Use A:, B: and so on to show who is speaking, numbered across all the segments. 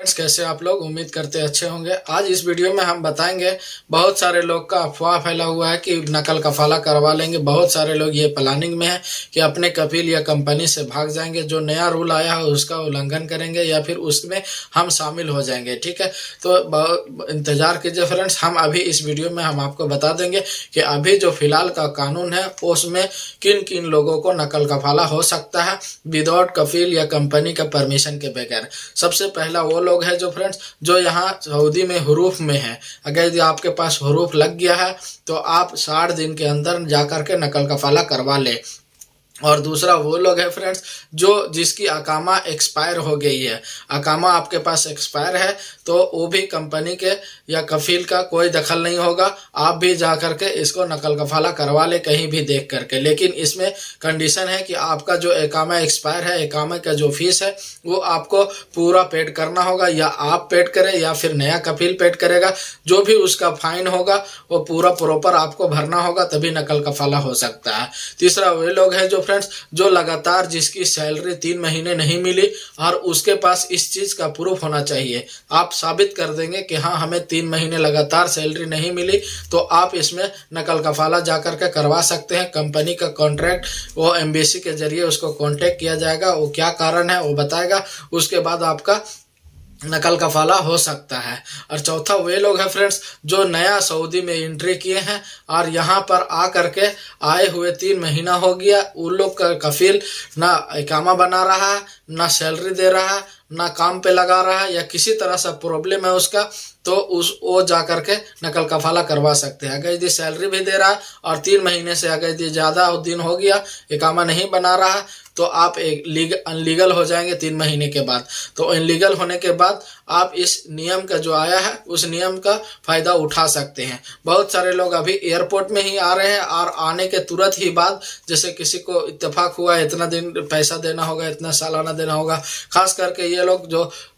A: Friends, कैसे आप लोग? उम्मीद करते अच्छे होंगे। आज इस वीडियो में हम बताएंगे, बहुत सारे लोग का अफवाह फैला हुआ है कि नकल कफाला करवा लेंगे। बहुत सारे लोग ये प्लानिंग में है कि अपने कफिल या कंपनी से भाग जाएंगे, जो नया रूल आया है उसका उल्लंघन करेंगे या फिर उसमें हम शामिल हो जाएंगे। ठीक है, तो इंतजार कीजिए फ्रेंड्स। हम अभी इस वीडियो में हम आपको बता देंगे कि अभी जो फिलहाल का कानून है उसमें किन किन लोगों को नकल कफाला हो सकता है विदाउट कफिल या कंपनी का परमिशन के बगैर। सबसे पहला वो लोग है जो फ्रेंड्स जो यहाँ सऊदी में हुरूफ में है। अगर यदि आपके पास हुरूफ लग गया है तो आप 60 दिन के अंदर जाकर के नकल कफाला करवा ले। और दूसरा वो लोग है फ्रेंड्स जो जिसकी अकामा एक्सपायर हो गई है। अकामा आपके पास एक्सपायर है तो वो भी कंपनी के या कफील का कोई दखल नहीं होगा। आप भी जा करके इसको नकल कफाला करवा ले कहीं भी देख करके। लेकिन इसमें कंडीशन है कि आपका जो अकामा एक्सपायर है, अकामा का जो फीस है वो आपको पूरा पेड करना होगा, या आप पेड करें या फिर नया कफील पेड करेगा। जो भी उसका फाइन होगा वो पूरा प्रॉपर आपको भरना होगा, तभी नकल कफाला हो सकता है। तीसरा वे लोग हैं जो फ्रेंड्स जो लगातार जिसकी सैलरी 3 महीने नहीं मिली और उसके पास इस चीज का प्रूफ होना चाहिए। आप साबित कर देंगे कि हाँ हमें 3 महीने लगातार सैलरी नहीं मिली, तो आप इसमें नकल कफाला जाकर के करवा सकते हैं। कंपनी का कॉन्ट्रैक्ट वो एम्बेसी के जरिए उसको कांटेक्ट किया जाएगा, वो क्या कारण है वो बताएगा, उसके बाद आपका नकल कफाला हो सकता है। और चौथा वे लोग हैं फ्रेंड्स जो नया सऊदी में एंट्री किए हैं और यहाँ पर आ करके आए हुए 3 महीना हो गया, उन लोग का कफील ना इकामा बना रहा है, ना सैलरी दे रहा है, ना काम पे लगा रहा है, या किसी तरह से प्रॉब्लम है उसका, तो उस वो जा करके नकल कफाला करवा सकते हैं। अगर यदि सैलरी भी दे रहा है और 3 महीने से अगर यदि ज़्यादा दिन हो गया इकामा नहीं बना रहा तो आप एक अनलीगल हो जाएंगे 3 महीने के बाद। तो अनलीगल होने के बाद आप इस नियम का जो आया है उस नियम का फायदा उठा सकते हैं। बहुत सारे लोग अभी एयरपोर्ट में ही आ रहे हैं और आने के तुरंत ही बाद जैसे किसी को इत्तेफाक हुआ इतना दिन पैसा देना होगा, इतना सालाना देना होगा। खास करके ये लोग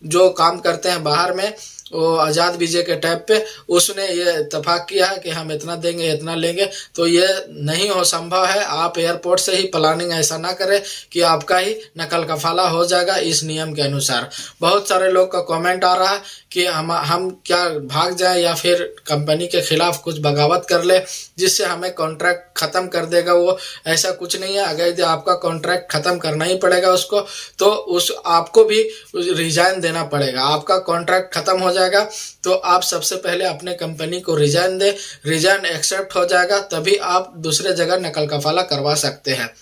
A: जो काम करते हैं बाहर में, वो आज़ाद वीजे के टैब पे उसने ये इत्तेफाक किया है कि हम इतना देंगे इतना लेंगे, तो ये नहीं हो संभव है। आप एयरपोर्ट से ही प्लानिंग ऐसा ना करें कि आपका ही नकल कफाला हो जाएगा इस नियम के अनुसार। बहुत सारे लोग का कमेंट आ रहा है कि हम क्या भाग जाए या फिर कंपनी के खिलाफ कुछ बगावत कर ले जिससे हमें कॉन्ट्रैक्ट ख़त्म कर देगा। वो ऐसा कुछ नहीं है। अगर यदि आपका कॉन्ट्रैक्ट ख़त्म करना ही पड़ेगा उसको, तो उस आपको भी रिजाइन देना पड़ेगा। आपका कॉन्ट्रैक्ट ख़त्म हो जाएगा तो आप सबसे पहले अपने कंपनी को रिजाइन दें। रिजाइन एक्सेप्ट हो जाएगा तभी आप दूसरे जगह नकल कफाला करवा सकते हैं।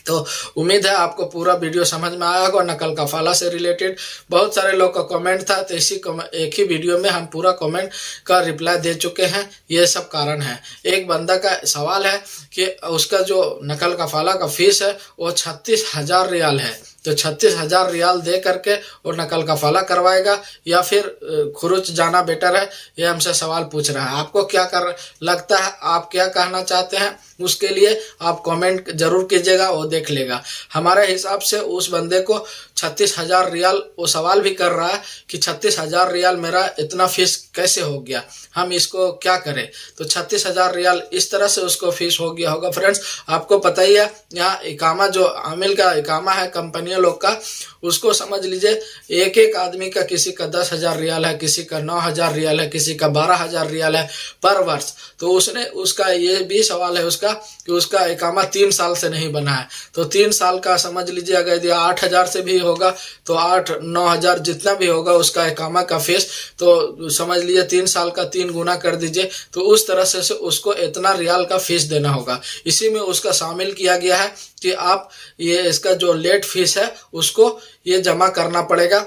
A: तो उम्मीद है आपको पूरा वीडियो समझ में आया होगा। नकल कफाला से रिलेटेड बहुत सारे लोग का कमेंट था, तो इसी एक ही वीडियो में हम पूरा कमेंट का रिप्लाई दे चुके हैं। ये सब कारण है। एक बंदा का सवाल है कि उसका जो नकल कफाला का फीस है वो 36,000 रियाल है, तो 36,000 रियाल दे करके वो नकल कफाला करवाएगा या फिर खुरुच जाना बेटर है, ये हमसे सवाल पूछ रहा है। आपको क्या लगता है, आप क्या कहना चाहते हैं, उसके लिए आप कमेंट जरूर कीजिएगा, वो देख लेगा। हमारे हिसाब से उस बंदे को 36,000 रियाल, वो सवाल भी कर रहा है कि 36,000 रियाल मेरा इतना फीस कैसे हो गया, हम इसको क्या करें। तो 36,000 रियाल इस तरह से उसको फीस हो गया होगा। फ्रेंड्स आपको पता ही है, यहाँ इकामा जो आमिल का इकामा है कंपनियों लोग का, उसको समझ लीजिए एक एक आदमी का, किसी का 10,000 रियाल है, किसी का 9,000 रियाल है, किसी का 12,000 रियाल है पर वर्ष। तो उसने उसका ये भी सवाल है उसका कि उसका इकामा 3 साल से नहीं बना है, तो 3 साल का समझ लीजिए अगर यदि 8,000 से भी होगा तो 8-9,000 जितना भी होगा उसका इकामा का फीस, तो समझ लीजिए 3 साल का 3 गुना कर दीजिए, तो उस तरह से उसको इतना रियाल का फीस देना होगा। इसी में उसका शामिल किया गया है कि आप ये इसका जो लेट फीस है उसको ये जमा करना पड़ेगा,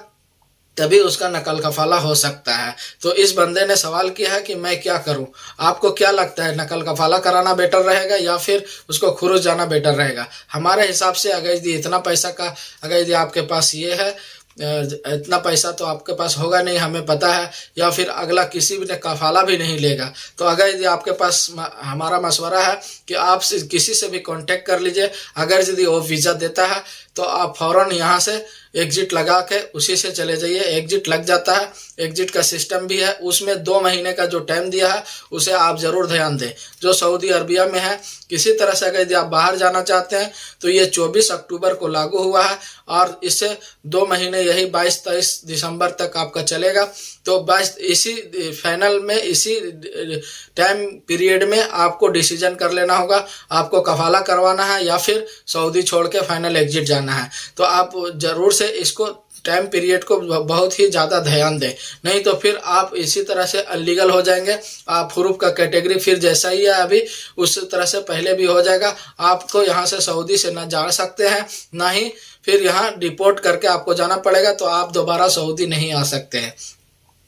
A: तभी उसका नकल कफाला हो सकता है। तो इस बंदे ने सवाल किया है कि मैं क्या करूं। आपको क्या लगता है, नकल कफाला कराना बेटर रहेगा या फिर उसको खुरुज जाना बेटर रहेगा? हमारे हिसाब से अगर यदि इतना पैसा का, अगर यदि आपके पास ये है, इतना पैसा तो आपके पास होगा नहीं हमें पता है, या फिर अगला किसी भी ने कफाला भी नहीं लेगा, तो अगर यदि आपके पास हमारा मशवरा है कि आप किसी से भी कांटेक्ट कर लीजिए। अगर यदि वो वीज़ा देता है तो आप फौरन यहाँ से एग्जिट लगा के उसी से चले जाइए। एग्जिट लग जाता है, एग्जिट का सिस्टम भी है, उसमें 2 महीने का जो टाइम दिया है उसे आप ज़रूर ध्यान दें। जो सऊदी अरबिया में है, किसी तरह से अगर आप बाहर जाना चाहते हैं तो ये 24 अक्टूबर को लागू हुआ है और इससे 2 महीने यही 22-23 दिसंबर तक आपका चलेगा। तो बस इसी फाइनल में, इसी टाइम पीरियड में आपको डिसीजन कर लेना होगा, आपको कफाला करवाना है या फिर सऊदी छोड़ के फाइनल एग्जिट जाना है। तो आप ज़रूर से इसको टाइम पीरियड को बहुत ही ज़्यादा ध्यान दें, नहीं तो फिर आप इसी तरह से अनलीगल हो जाएंगे। आप ह्रूफ का कैटेगरी फिर जैसा ही है अभी उस तरह से पहले भी हो जाएगा। आपको यहाँ से सऊदी से ना जा सकते हैं, ना ही फिर यहाँ डिपोर्ट करके आपको जाना पड़ेगा, तो आप दोबारा सऊदी नहीं आ सकते हैं।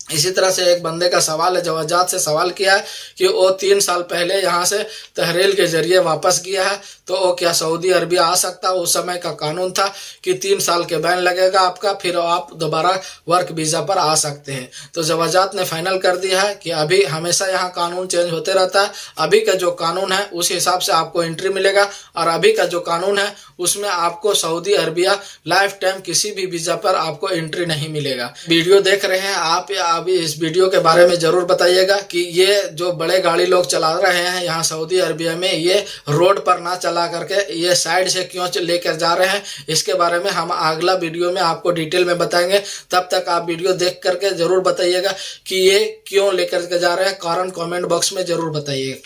A: इसी तरह से एक बंदे का सवाल है, जवाजात से सवाल किया है कि वो 3 साल पहले यहाँ से तहरील के जरिए वापस गया है, तो वो क्या सऊदी अरबिया आ सकता है? उस समय का कानून था कि 3 साल के बैन लगेगा आपका, फिर आप दोबारा वर्क वीज़ा पर आ सकते हैं। तो जवाजात ने फाइनल कर दिया है कि अभी हमेशा यहाँ कानून चेंज होते रहता है। अभी का जो कानून है उस हिसाब से आपको एंट्री मिलेगा, और अभी का जो कानून है उसमें आपको सऊदी अरबिया लाइफ टाइम किसी भी वीज़ा पर आपको एंट्री नहीं मिलेगा। वीडियो देख रहे हैं आप, अभी इस वीडियो के बारे में जरूर बताइएगा कि ये जो बड़े गाड़ी लोग चला रहे हैं यहाँ सऊदी अरबिया में, ये रोड पर ना चला करके ये साइड से क्यों लेकर जा रहे हैं, इसके बारे में हम अगला वीडियो में आपको डिटेल में बताएंगे। तब तक आप वीडियो देख करके जरूर बताइएगा कि ये क्यों लेकर के जा रहे हैं, कारण कमेंट बॉक्स में जरूर बताइए।